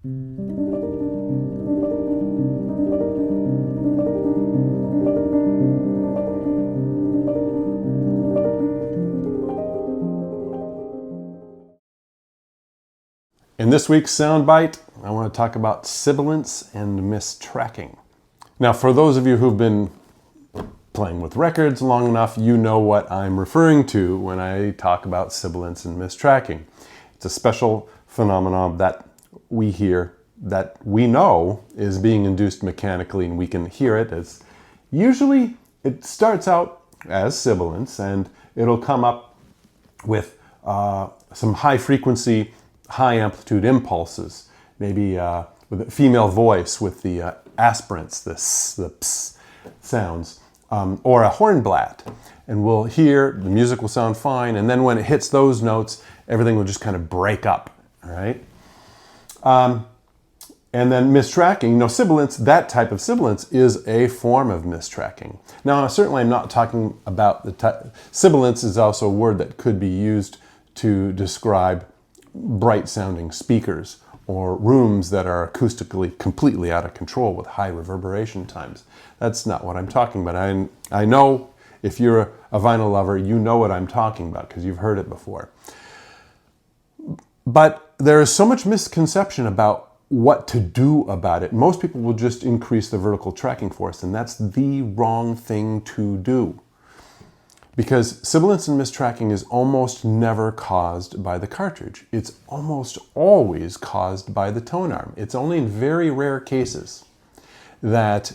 In this week's soundbite, I want to talk about sibilance and mistracking. Now, for those of you who've been playing with records long enough, you know what I'm referring to when I talk about sibilance and mistracking. It's a special phenomenon that we hear, that we know is being induced mechanically, and we can hear it as usually it starts out as sibilance, and it'll come up with some high frequency, high amplitude impulses, maybe with a female voice with the aspirants, the s, the ps sounds, or a hornblatt. And we'll hear, the music will sound fine, and then when it hits those notes, everything will just kind of break up, all right? And then mistracking, sibilance, that type of sibilance is a form of mistracking. Now, certainly I'm not talking about the type. Sibilance is also a word that could be used to describe bright sounding speakers or rooms that are acoustically completely out of control with high reverberation times. That's not what I'm talking about. I know if you're a vinyl lover, you know what I'm talking about because you've heard it before. But there is so much misconception about what to do about it. Most people will just increase the vertical tracking force, and that's the wrong thing to do. Because sibilance and mistracking is almost never caused by the cartridge. It's almost always caused by the tone arm. It's only in very rare cases that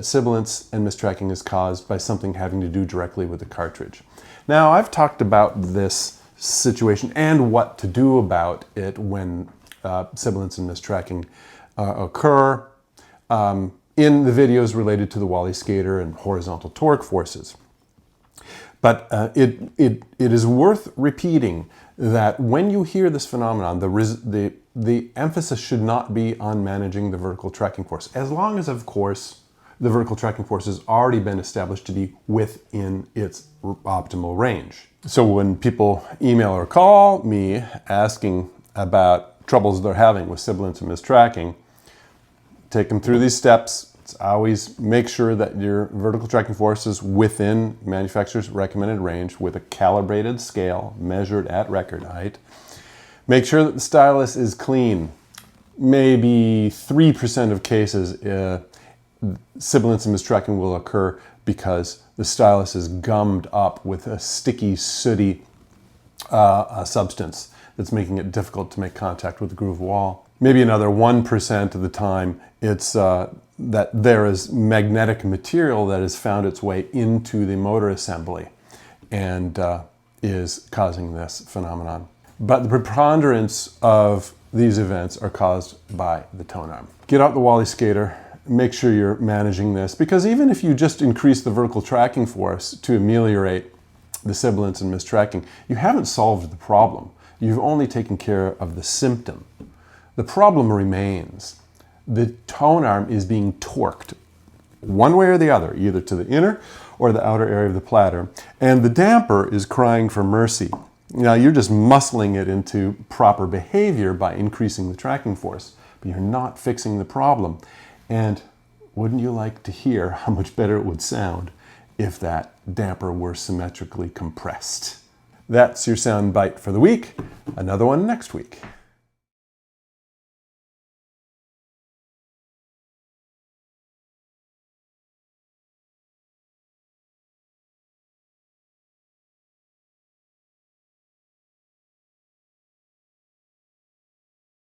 sibilance and mistracking is caused by something having to do directly with the cartridge. Now, I've talked about this situation and what to do about it when sibilance and mistracking occur in the videos related to the Wally skater and horizontal torque forces. But it is worth repeating that when you hear this phenomenon, the emphasis should not be on managing the vertical tracking force, as long as, of course, the vertical tracking force has already been established to be within its optimal range. So when people email or call me asking about troubles they're having with sibilance and mistracking, take them through these steps. Always make sure that your vertical tracking force is within manufacturer's recommended range with a calibrated scale measured at record height. Make sure that the stylus is clean. Maybe 3% of cases sibilance and mistracking will occur because the stylus is gummed up with a sticky, sooty substance that's making it difficult to make contact with the groove wall. Maybe another 1% of the time it's that there is magnetic material that has found its way into the motor assembly and is causing this phenomenon. But the preponderance of these events are caused by the tone arm. Get out the Wally skater, make sure you're managing this, because even if you just increase the vertical tracking force to ameliorate the sibilance and mistracking, you haven't solved the problem. You've only taken care of the symptom. The problem remains. The tone arm is being torqued one way or the other, either to the inner or the outer area of the platter, and the damper is crying for mercy. Now, you're just muscling it into proper behavior by increasing the tracking force, but you're not fixing the problem. And wouldn't you like to hear how much better it would sound if that damper were symmetrically compressed? That's your sound bite for the week. Another one next week.